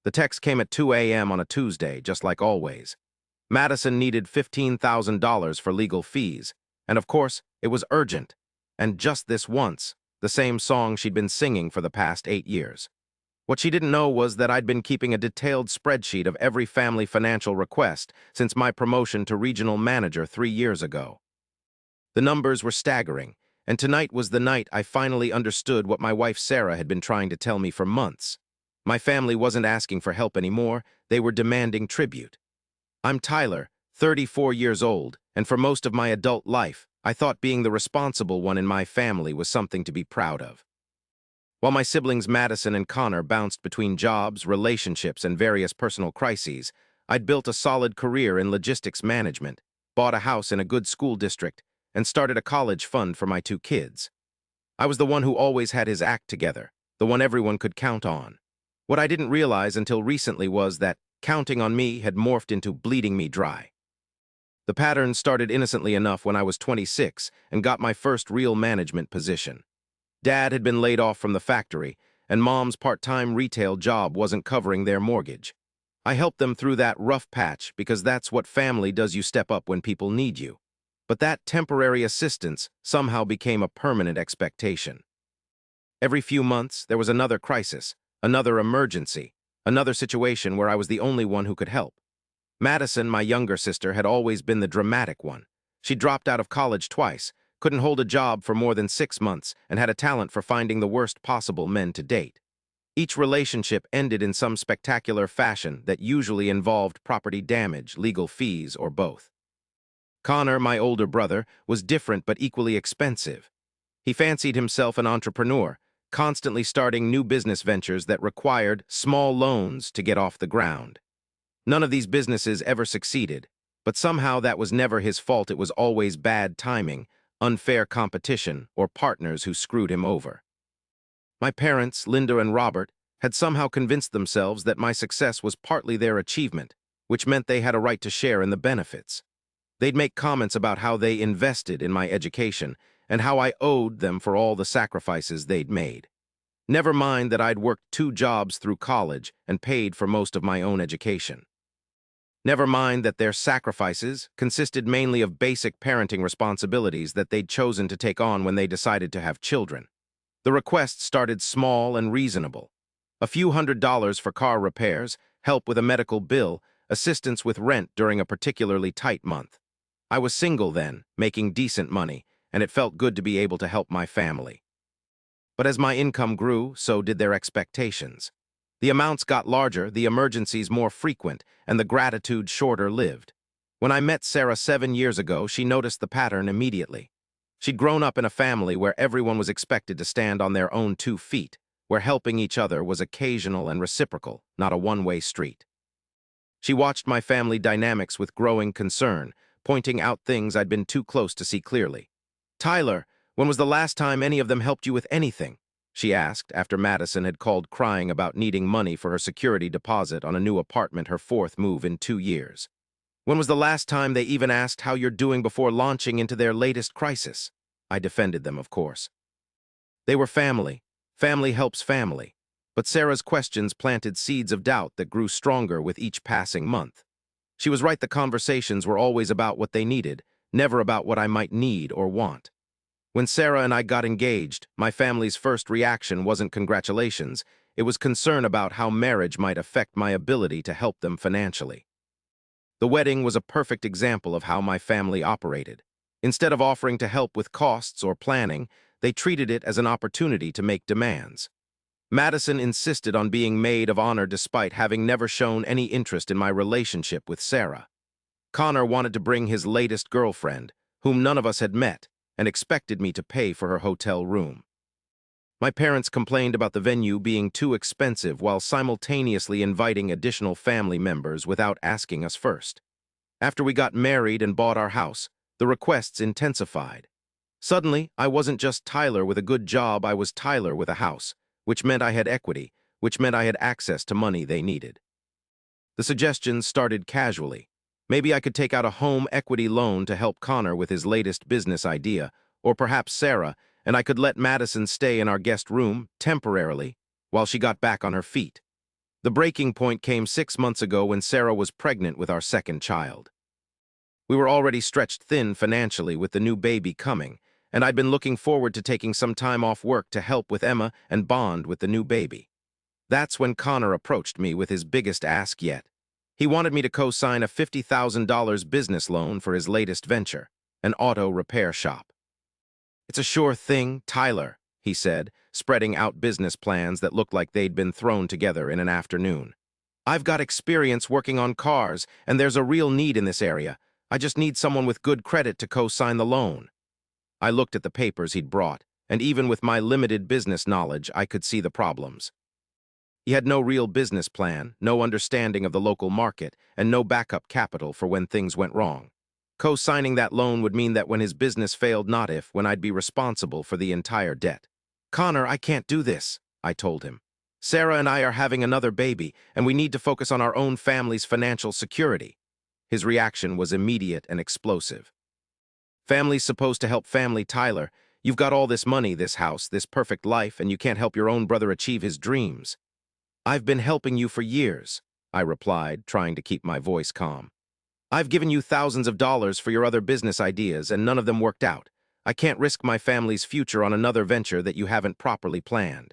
The text came at 2 a.m. on a Tuesday, just like always. Madison needed $15,000 for legal fees, and of course, it was urgent. And just this once, the same song she'd been singing for the past 8 years. What she didn't know was that I'd been keeping a detailed spreadsheet of every family financial request since my promotion to regional manager 3 years ago. The numbers were staggering, and tonight was the night I finally understood what my wife Sarah had been trying to tell me for months. My family wasn't asking for help anymore, they were demanding tribute. I'm Tyler, 34 years old, and for most of my adult life, I thought being the responsible one in my family was something to be proud of. While my siblings Madison and Connor bounced between jobs, relationships, and various personal crises, I'd built a solid career in logistics management, bought a house in a good school district, and started a college fund for my 2 kids. I was the one who always had his act together, the one everyone could count on. What I didn't realize until recently was that counting on me had morphed into bleeding me dry. The pattern started innocently enough when I was 26 and got my first real management position. Dad had been laid off from the factory, and Mom's part-time retail job wasn't covering their mortgage. I helped them through that rough patch because that's what family does. You step up when people need you. But that temporary assistance somehow became a permanent expectation. Every few months, there was another crisis, another emergency, another situation where I was the only one who could help. Madison, my younger sister, had always been the dramatic one. She dropped out of college twice, couldn't hold a job for more than 6 months, and had a talent for finding the worst possible men to date. Each relationship ended in some spectacular fashion that usually involved property damage, legal fees, or both. Connor, my older brother, was different but equally expensive. He fancied himself an entrepreneur, constantly starting new business ventures that required small loans to get off the ground. None of these businesses ever succeeded, but somehow that was never his fault. It was always bad timing, unfair competition, or partners who screwed him over. My parents, Linda and Robert, had somehow convinced themselves that my success was partly their achievement, which meant they had a right to share in the benefits. They'd make comments about how they invested in my education and how I owed them for all the sacrifices they'd made. Never mind that I'd worked 2 jobs through college and paid for most of my own education. Never mind that their sacrifices consisted mainly of basic parenting responsibilities that they'd chosen to take on when they decided to have children. The requests started small and reasonable. A few $100s for car repairs, help with a medical bill, assistance with rent during a particularly tight month. I was single then, making decent money, and it felt good to be able to help my family. But as my income grew, so did their expectations. The amounts got larger, the emergencies more frequent, and the gratitude shorter-lived. When I met Sarah 7 years ago, she noticed the pattern immediately. She'd grown up in a family where everyone was expected to stand on their own 2 feet, where helping each other was occasional and reciprocal, not a one-way street. She watched my family dynamics with growing concern, pointing out things I'd been too close to see clearly. "Tyler, when was the last time any of them helped you with anything?" she asked after Madison had called crying about needing money for her security deposit on a new apartment, her 4th move in 2 years. "When was the last time they even asked how you're doing before launching into their latest crisis?" I defended them, of course. They were family. Family helps family. But Sarah's questions planted seeds of doubt that grew stronger with each passing month. She was right, the conversations were always about what they needed, never about what I might need or want. When Sarah and I got engaged, my family's first reaction wasn't congratulations, it was concern about how marriage might affect my ability to help them financially. The wedding was a perfect example of how my family operated. Instead of offering to help with costs or planning, they treated it as an opportunity to make demands. Madison insisted on being maid of honor despite having never shown any interest in my relationship with Sarah. Connor wanted to bring his latest girlfriend, whom none of us had met, and expected me to pay for her hotel room. My parents complained about the venue being too expensive while simultaneously inviting additional family members without asking us first. After we got married and bought our house, the requests intensified. Suddenly, I wasn't just Tyler with a good job, I was Tyler with a house, which meant I had equity, which meant I had access to money they needed. The suggestions started casually. Maybe I could take out a home equity loan to help Connor with his latest business idea, or perhaps Sarah, and I could let Madison stay in our guest room, temporarily, while she got back on her feet. The breaking point came 6 months ago when Sarah was pregnant with our second child. We were already stretched thin financially with the new baby coming, and I'd been looking forward to taking some time off work to help with Emma and bond with the new baby. That's when Connor approached me with his biggest ask yet. He wanted me to co-sign a $50,000 business loan for his latest venture, an auto repair shop. "It's a sure thing, Tyler," he said, spreading out business plans that looked like they'd been thrown together in an afternoon. "I've got experience working on cars, and there's a real need in this area. I just need someone with good credit to co-sign the loan." I looked at the papers he'd brought, and even with my limited business knowledge, I could see the problems. He had no real business plan, no understanding of the local market, and no backup capital for when things went wrong. Co-signing that loan would mean that when his business failed, not if, when I'd be responsible for the entire debt. "Connor, I can't do this," I told him. "Sarah and I are having another baby, and we need to focus on our own family's financial security." His reaction was immediate and explosive. "Family's supposed to help family, Tyler. You've got all this money, this house, this perfect life, and you can't help your own brother achieve his dreams." "I've been helping you for years," I replied, trying to keep my voice calm. "I've given you thousands of dollars for your other business ideas, and none of them worked out. I can't risk my family's future on another venture that you haven't properly planned."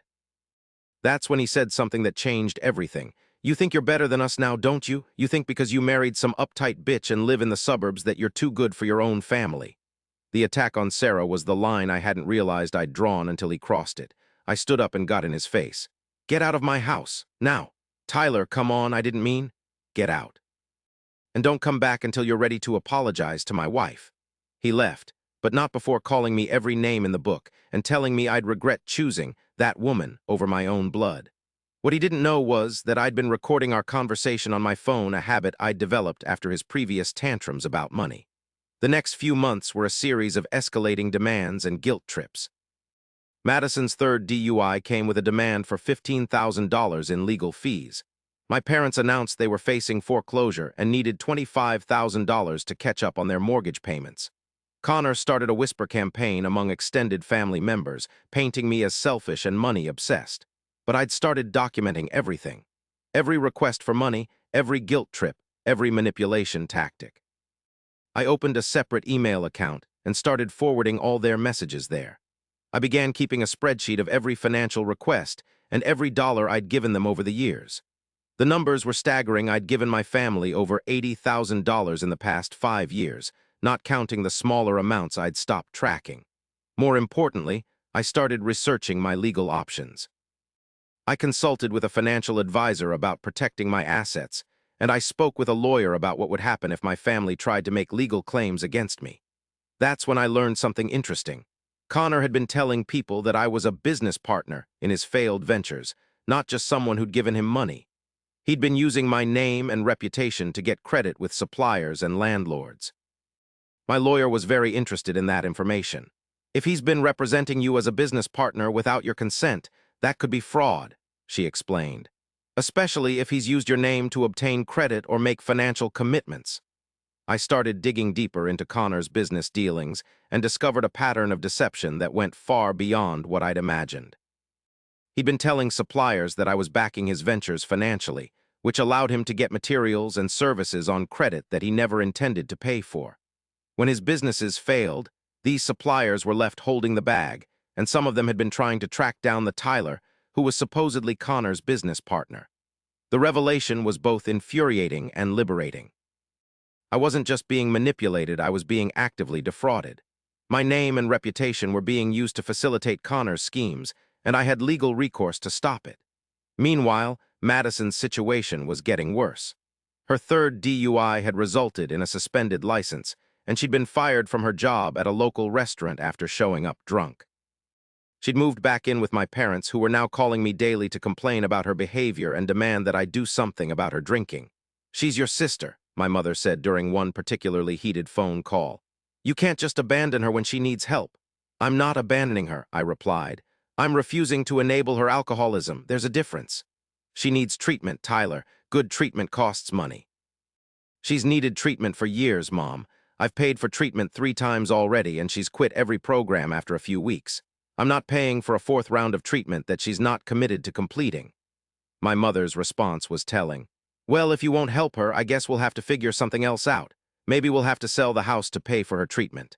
That's when he said something that changed everything. "You think you're better than us now, don't you? You think because you married some uptight bitch and live in the suburbs that you're too good for your own family." The attack on Sarah was the line I hadn't realized I'd drawn until he crossed it. I stood up and got in his face. "Get out of my house, now." "Tyler, come on, I didn't mean." "Get out. And don't come back until you're ready to apologize to my wife." He left, but not before calling me every name in the book and telling me I'd regret choosing that woman over my own blood. What he didn't know was that I'd been recording our conversation on my phone, a habit I'd developed after his previous tantrums about money. The next few months were a series of escalating demands and guilt trips. Madison's third DUI came with a demand for $15,000 in legal fees. My parents announced they were facing foreclosure and needed $25,000 to catch up on their mortgage payments. Connor started a whisper campaign among extended family members, painting me as selfish and money-obsessed. But I'd started documenting everything. Every request for money, every guilt trip, every manipulation tactic. I opened a separate email account and started forwarding all their messages there. I began keeping a spreadsheet of every financial request and every dollar I'd given them over the years. The numbers were staggering. I'd given my family over $80,000 in the past 5 years, not counting the smaller amounts I'd stopped tracking. More importantly, I started researching my legal options. I consulted with a financial advisor about protecting my assets, and I spoke with a lawyer about what would happen if my family tried to make legal claims against me. That's when I learned something interesting. Connor had been telling people that I was a business partner in his failed ventures, not just someone who'd given him money. He'd been using my name and reputation to get credit with suppliers and landlords. My lawyer was very interested in that information. "If he's been representing you as a business partner without your consent, that could be fraud," she explained. "Especially if he's used your name to obtain credit or make financial commitments." I started digging deeper into Connor's business dealings and discovered a pattern of deception that went far beyond what I'd imagined. He'd been telling suppliers that I was backing his ventures financially, which allowed him to get materials and services on credit that he never intended to pay for. When his businesses failed, these suppliers were left holding the bag, and some of them had been trying to track down the Tyler, who was supposedly Connor's business partner. The revelation was both infuriating and liberating. I wasn't just being manipulated, I was being actively defrauded. My name and reputation were being used to facilitate Connor's schemes, and I had legal recourse to stop it. Meanwhile, Madison's situation was getting worse. Her third DUI had resulted in a suspended license, and she'd been fired from her job at a local restaurant after showing up drunk. She'd moved back in with my parents, who were now calling me daily to complain about her behavior and demand that I do something about her drinking. "She's your sister," my mother said during one particularly heated phone call. "You can't just abandon her when she needs help." "I'm not abandoning her," I replied. "I'm refusing to enable her alcoholism. There's a difference." "She needs treatment, Tyler. Good treatment costs money." "She's needed treatment for years, Mom. I've paid for treatment 3 times already, and she's quit every program after a few weeks. I'm not paying for a 4th round of treatment that she's not committed to completing." My mother's response was telling. Well, if you won't help her, I guess we'll have to figure something else out. Maybe we'll have to sell the house to pay for her treatment.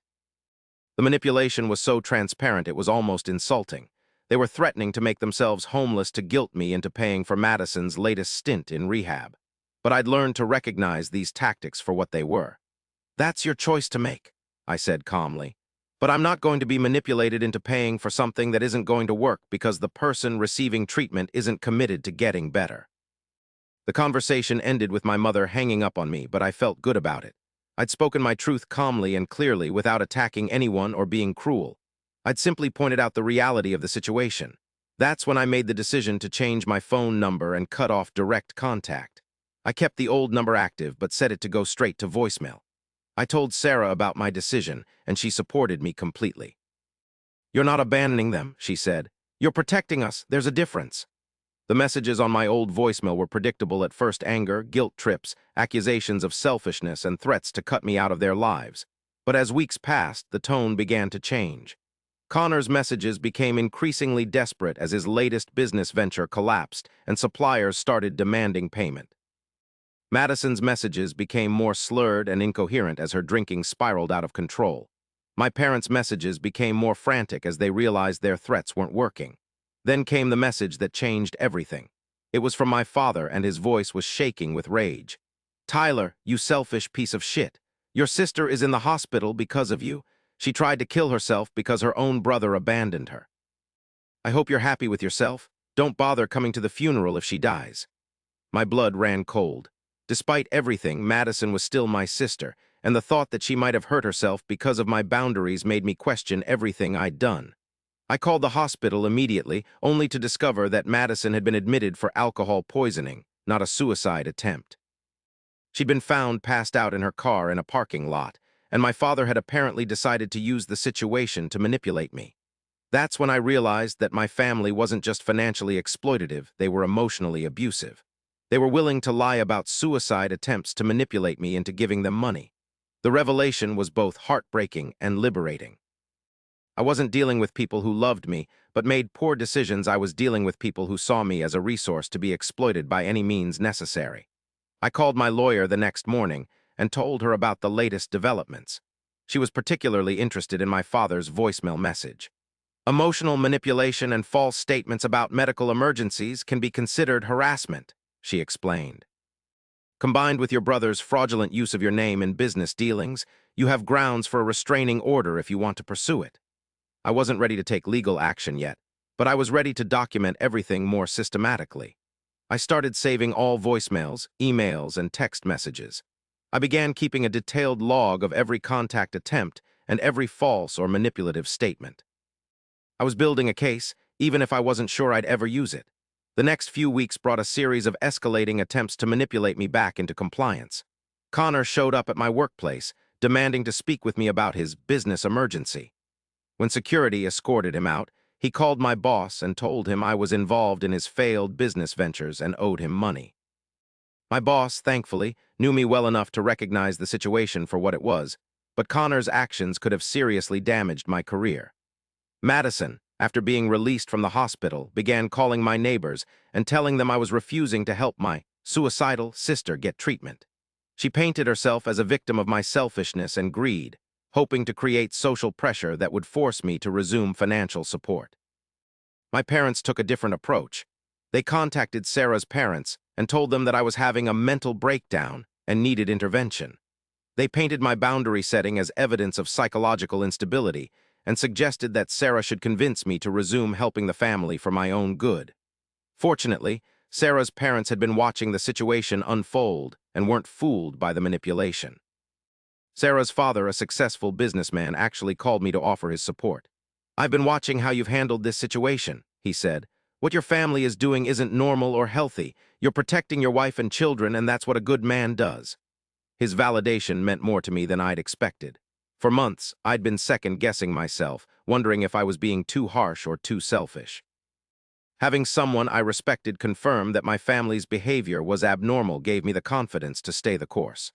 The manipulation was so transparent it was almost insulting. They were threatening to make themselves homeless to guilt me into paying for Madison's latest stint in rehab. But I'd learned to recognize these tactics for what they were. That's your choice to make, I said calmly. But I'm not going to be manipulated into paying for something that isn't going to work because the person receiving treatment isn't committed to getting better. The conversation ended with my mother hanging up on me, but I felt good about it. I'd spoken my truth calmly and clearly without attacking anyone or being cruel. I'd simply pointed out the reality of the situation. That's when I made the decision to change my phone number and cut off direct contact. I kept the old number active but set it to go straight to voicemail. I told Sarah about my decision, and she supported me completely. You're not abandoning them, she said. You're protecting us. There's a difference. The messages on my old voicemail were predictable at first: anger, guilt trips, accusations of selfishness, and threats to cut me out of their lives. But as weeks passed, the tone began to change. Connor's messages became increasingly desperate as his latest business venture collapsed and suppliers started demanding payment. Madison's messages became more slurred and incoherent as her drinking spiraled out of control. My parents' messages became more frantic as they realized their threats weren't working. Then came the message that changed everything. It was from my father, and his voice was shaking with rage. Tyler, you selfish piece of shit. Your sister is in the hospital because of you. She tried to kill herself because her own brother abandoned her. I hope you're happy with yourself. Don't bother coming to the funeral if she dies. My blood ran cold. Despite everything, Madison was still my sister, and the thought that she might have hurt herself because of my boundaries made me question everything I'd done. I called the hospital immediately, only to discover that Madison had been admitted for alcohol poisoning, not a suicide attempt. She'd been found passed out in her car in a parking lot, and my father had apparently decided to use the situation to manipulate me. That's when I realized that my family wasn't just financially exploitative, they were emotionally abusive. They were willing to lie about suicide attempts to manipulate me into giving them money. The revelation was both heartbreaking and liberating. I wasn't dealing with people who loved me, but made poor decisions. I was dealing with people who saw me as a resource to be exploited by any means necessary. I called my lawyer the next morning and told her about the latest developments. She was particularly interested in my father's voicemail message. Emotional manipulation and false statements about medical emergencies can be considered harassment, she explained. Combined with your brother's fraudulent use of your name in business dealings, you have grounds for a restraining order if you want to pursue it. I wasn't ready to take legal action yet, but I was ready to document everything more systematically. I started saving all voicemails, emails, and text messages. I began keeping a detailed log of every contact attempt and every false or manipulative statement. I was building a case, even if I wasn't sure I'd ever use it. The next few weeks brought a series of escalating attempts to manipulate me back into compliance. Connor showed up at my workplace, demanding to speak with me about his business emergency. When security escorted him out, he called my boss and told him I was involved in his failed business ventures and owed him money. My boss, thankfully, knew me well enough to recognize the situation for what it was, but Connor's actions could have seriously damaged my career. Madison, after being released from the hospital, began calling my neighbors and telling them I was refusing to help my suicidal sister get treatment. She painted herself as a victim of my selfishness and greed, hoping to create social pressure that would force me to resume financial support. My parents took a different approach. They contacted Sarah's parents and told them that I was having a mental breakdown and needed intervention. They painted my boundary setting as evidence of psychological instability and suggested that Sarah should convince me to resume helping the family for my own good. Fortunately, Sarah's parents had been watching the situation unfold and weren't fooled by the manipulation. Sarah's father, a successful businessman, actually called me to offer his support. I've been watching how you've handled this situation, he said. What your family is doing isn't normal or healthy. You're protecting your wife and children, and that's what a good man does. His validation meant more to me than I'd expected. For months, I'd been second-guessing myself, wondering if I was being too harsh or too selfish. Having someone I respected confirm that my family's behavior was abnormal gave me the confidence to stay the course.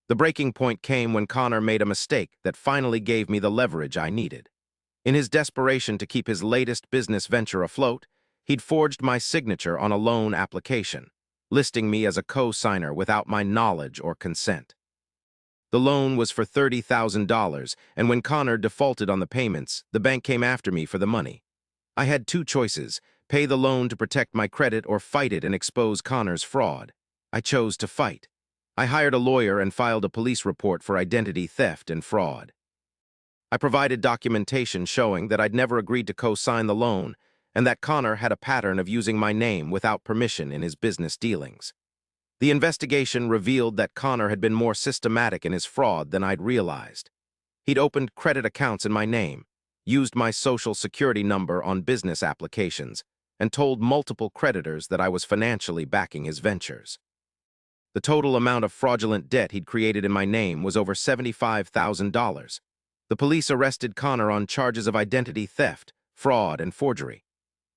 The breaking point came when Connor made a mistake that finally gave me the leverage I needed. In his desperation to keep his latest business venture afloat, He'd forged my signature on a loan application, listing me as a co-signer without my knowledge or consent. The loan was for $30,000, and when Connor defaulted on the payments, the bank came after me for the money. I had two choices: pay the loan to protect my credit or fight it and expose Connor's fraud. I chose to fight. I hired a lawyer and filed a police report for identity theft and fraud. I provided documentation showing that I'd never agreed to co-sign the loan and that Connor had a pattern of using my name without permission in his business dealings. The investigation revealed that Connor had been more systematic in his fraud than I'd realized. He'd opened credit accounts in my name, used my social security number on business applications, and told multiple creditors that I was financially backing his ventures. The total amount of fraudulent debt he'd created in my name was over $75,000. The police arrested Connor on charges of identity theft, fraud, and forgery.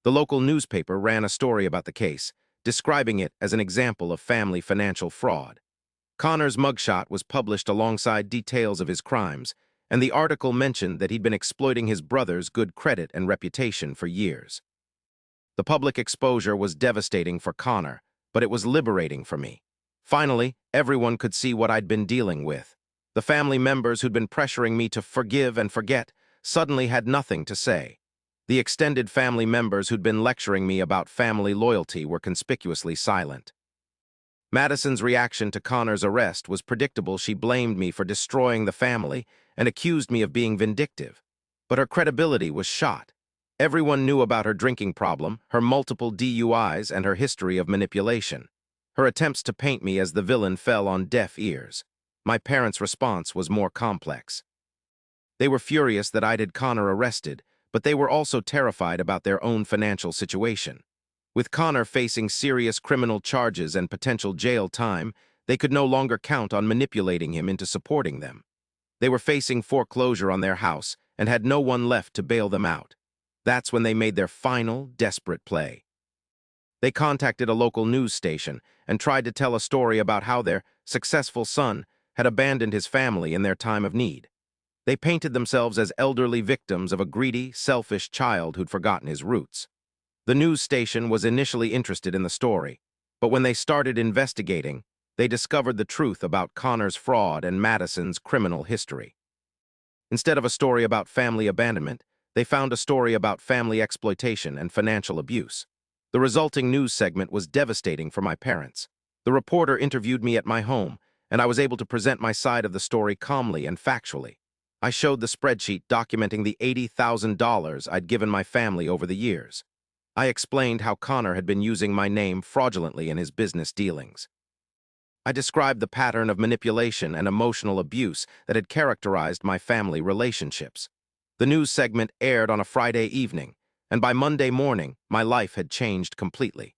The local newspaper ran a story about the case, describing it as an example of family financial fraud. Connor's mugshot was published alongside details of his crimes, and the article mentioned that he'd been exploiting his brother's good credit and reputation for years. The public exposure was devastating for Connor, but it was liberating for me. Finally, everyone could see what I'd been dealing with. The family members who'd been pressuring me to forgive and forget suddenly had nothing to say. The extended family members who'd been lecturing me about family loyalty were conspicuously silent. Madison's reaction to Connor's arrest was predictable. She blamed me for destroying the family and accused me of being vindictive. But her credibility was shot. Everyone knew about her drinking problem, her multiple DUIs, and her history of manipulation. Her attempts to paint me as the villain fell on deaf ears. My parents' response was more complex. They were furious that I'd had Connor arrested, but they were also terrified about their own financial situation. With Connor facing serious criminal charges and potential jail time, they could no longer count on manipulating him into supporting them. They were facing foreclosure on their house and had no one left to bail them out. That's when they made their final, desperate play. They contacted a local news station and tried to tell a story about how their successful son had abandoned his family in their time of need. They painted themselves as elderly victims of a greedy, selfish child who'd forgotten his roots. The news station was initially interested in the story, but when they started investigating, they discovered the truth about Connor's fraud and Madison's criminal history. Instead of a story about family abandonment, they found a story about family exploitation and financial abuse. The resulting news segment was devastating for my parents. The reporter interviewed me at my home, and I was able to present my side of the story calmly and factually. I showed the spreadsheet documenting the $80,000 I'd given my family over the years. I explained how Connor had been using my name fraudulently in his business dealings. I described the pattern of manipulation and emotional abuse that had characterized my family relationships. The news segment aired on a Friday evening, and by Monday morning, my life had changed completely.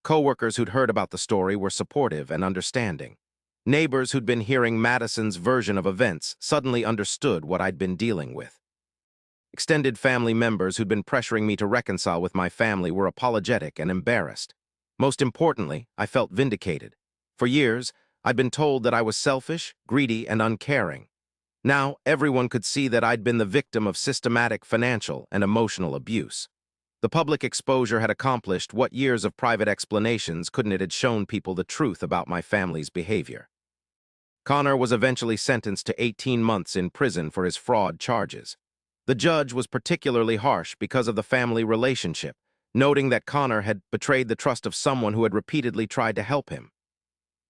Coworkers who'd heard about the story were supportive and understanding. Neighbors who'd been hearing Madison's version of events suddenly understood what I'd been dealing with. Extended family members who'd been pressuring me to reconcile with my family were apologetic and embarrassed. Most importantly, I felt vindicated. For years, I'd been told that I was selfish, greedy, and uncaring. Now, everyone could see that I'd been the victim of systematic financial and emotional abuse. The public exposure had accomplished what years of private explanations couldn't. It had shown people the truth about my family's behavior. Connor was eventually sentenced to 18 months in prison for his fraud charges. The judge was particularly harsh because of the family relationship, noting that Connor had betrayed the trust of someone who had repeatedly tried to help him.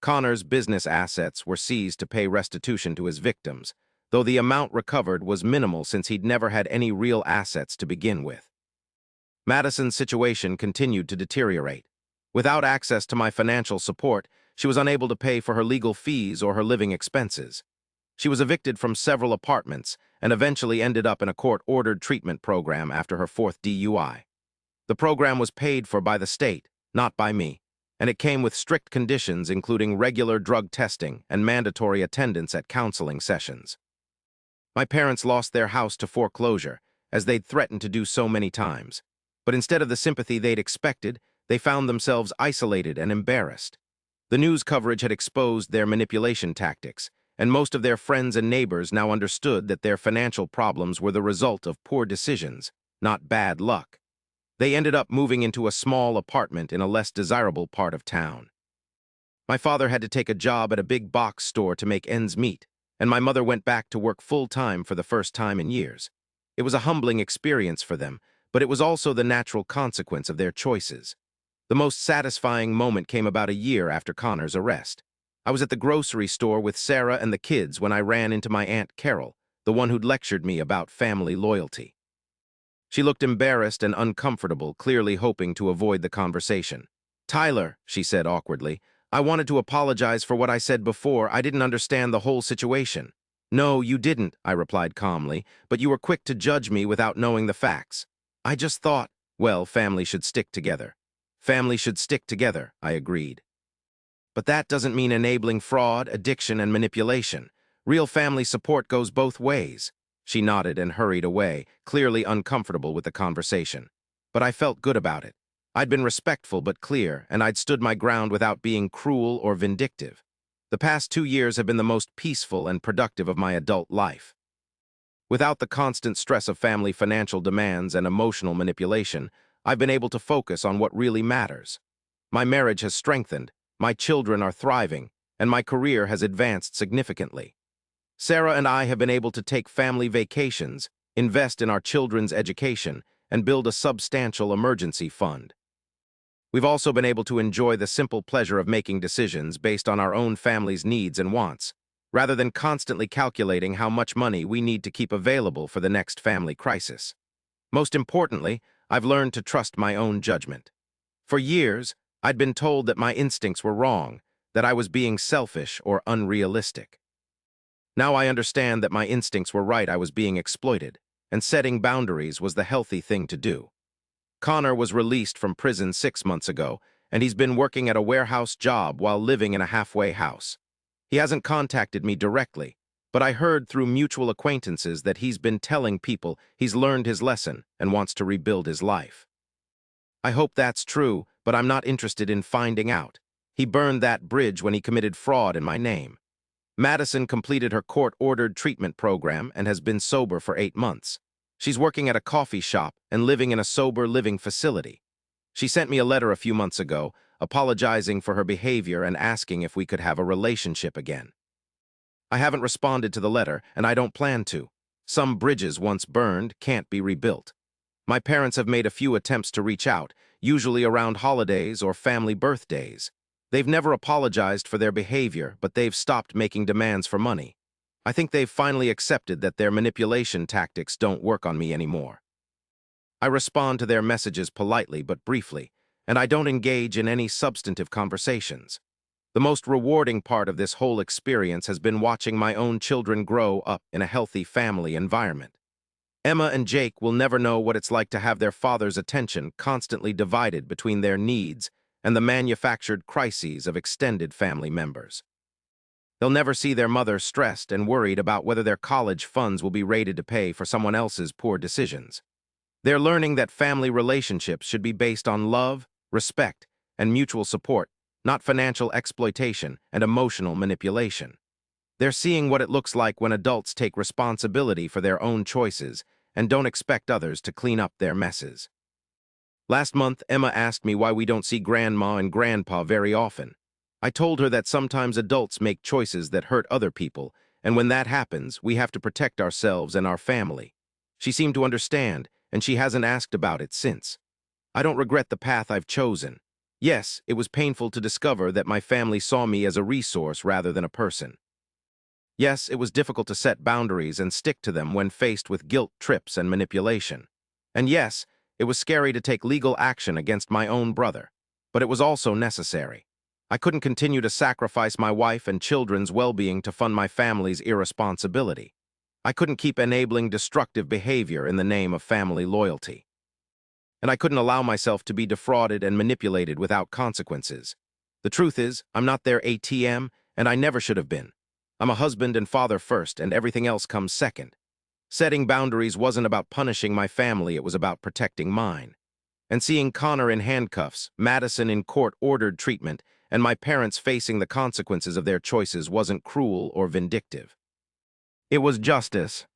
Connor's business assets were seized to pay restitution to his victims, though the amount recovered was minimal since he'd never had any real assets to begin with. Madison's situation continued to deteriorate. Without access to my financial support, she was unable to pay for her legal fees or her living expenses. She was evicted from several apartments and eventually ended up in a court-ordered treatment program after her fourth DUI. The program was paid for by the state, not by me, and it came with strict conditions including regular drug testing and mandatory attendance at counseling sessions. My parents lost their house to foreclosure, as they'd threatened to do so many times. But instead of the sympathy they'd expected, they found themselves isolated and embarrassed. The news coverage had exposed their manipulation tactics, and most of their friends and neighbors now understood that their financial problems were the result of poor decisions, not bad luck. They ended up moving into a small apartment in a less desirable part of town. My father had to take a job at a big box store to make ends meet, and my mother went back to work full-time for the first time in years. It was a humbling experience for them, but it was also the natural consequence of their choices. The most satisfying moment came about a year after Connor's arrest. I was at the grocery store with Sarah and the kids when I ran into my Aunt Carol, the one who'd lectured me about family loyalty. She looked embarrassed and uncomfortable, clearly hoping to avoid the conversation. "Tyler," she said awkwardly, "I wanted to apologize for what I said before. I didn't understand the whole situation." "No, you didn't," I replied calmly, "but you were quick to judge me without knowing the facts. I just thought, well, family should stick together." "Family should stick together," I agreed. "But that doesn't mean enabling fraud, addiction, and manipulation. Real family support goes both ways." She nodded and hurried away, clearly uncomfortable with the conversation. But I felt good about it. I'd been respectful but clear, and I'd stood my ground without being cruel or vindictive. The past 2 years have been the most peaceful and productive of my adult life. Without the constant stress of family financial demands and emotional manipulation, I've been able to focus on what really matters. My marriage has strengthened, my children are thriving, and my career has advanced significantly. Sarah and I have been able to take family vacations, invest in our children's education, and build a substantial emergency fund. We've also been able to enjoy the simple pleasure of making decisions based on our own family's needs and wants, rather than constantly calculating how much money we need to keep available for the next family crisis. Most importantly, I've learned to trust my own judgment. For years, I'd been told that my instincts were wrong, that I was being selfish or unrealistic. Now I understand that my instincts were right. I was being exploited, and setting boundaries was the healthy thing to do. Connor was released from prison 6 months ago, and he's been working at a warehouse job while living in a halfway house. He hasn't contacted me directly, but I heard through mutual acquaintances that he's been telling people he's learned his lesson and wants to rebuild his life. I hope that's true, but I'm not interested in finding out. He burned that bridge when he committed fraud in my name. Madison completed her court-ordered treatment program and has been sober for 8 months. She's working at a coffee shop and living in a sober living facility. She sent me a letter a few months ago, apologizing for her behavior and asking if we could have a relationship again. I haven't responded to the letter, and I don't plan to. Some bridges once burned can't be rebuilt. My parents have made a few attempts to reach out, usually around holidays or family birthdays. They've never apologized for their behavior, but they've stopped making demands for money. I think they've finally accepted that their manipulation tactics don't work on me anymore. I respond to their messages politely but briefly, and I don't engage in any substantive conversations. The most rewarding part of this whole experience has been watching my own children grow up in a healthy family environment. Emma and Jake will never know what it's like to have their father's attention constantly divided between their needs and the manufactured crises of extended family members. They'll never see their mother stressed and worried about whether their college funds will be rated to pay for someone else's poor decisions. They're learning that family relationships should be based on love, respect, and mutual support, not financial exploitation and emotional manipulation. They're seeing what it looks like when adults take responsibility for their own choices and don't expect others to clean up their messes. Last month, Emma asked me why we don't see Grandma and Grandpa very often. I told her that sometimes adults make choices that hurt other people, and when that happens, we have to protect ourselves and our family. She seemed to understand, and she hasn't asked about it since. I don't regret the path I've chosen. Yes, it was painful to discover that my family saw me as a resource rather than a person. Yes, it was difficult to set boundaries and stick to them when faced with guilt trips and manipulation. And yes, it was scary to take legal action against my own brother, but it was also necessary. I couldn't continue to sacrifice my wife and children's well-being to fund my family's irresponsibility. I couldn't keep enabling destructive behavior in the name of family loyalty. And I couldn't allow myself to be defrauded and manipulated without consequences. The truth is, I'm not their ATM, and I never should have been. I'm a husband and father first, and everything else comes second. Setting boundaries wasn't about punishing my family, it was about protecting mine. And seeing Connor in handcuffs, Madison in court-ordered treatment, and my parents facing the consequences of their choices wasn't cruel or vindictive. It was justice.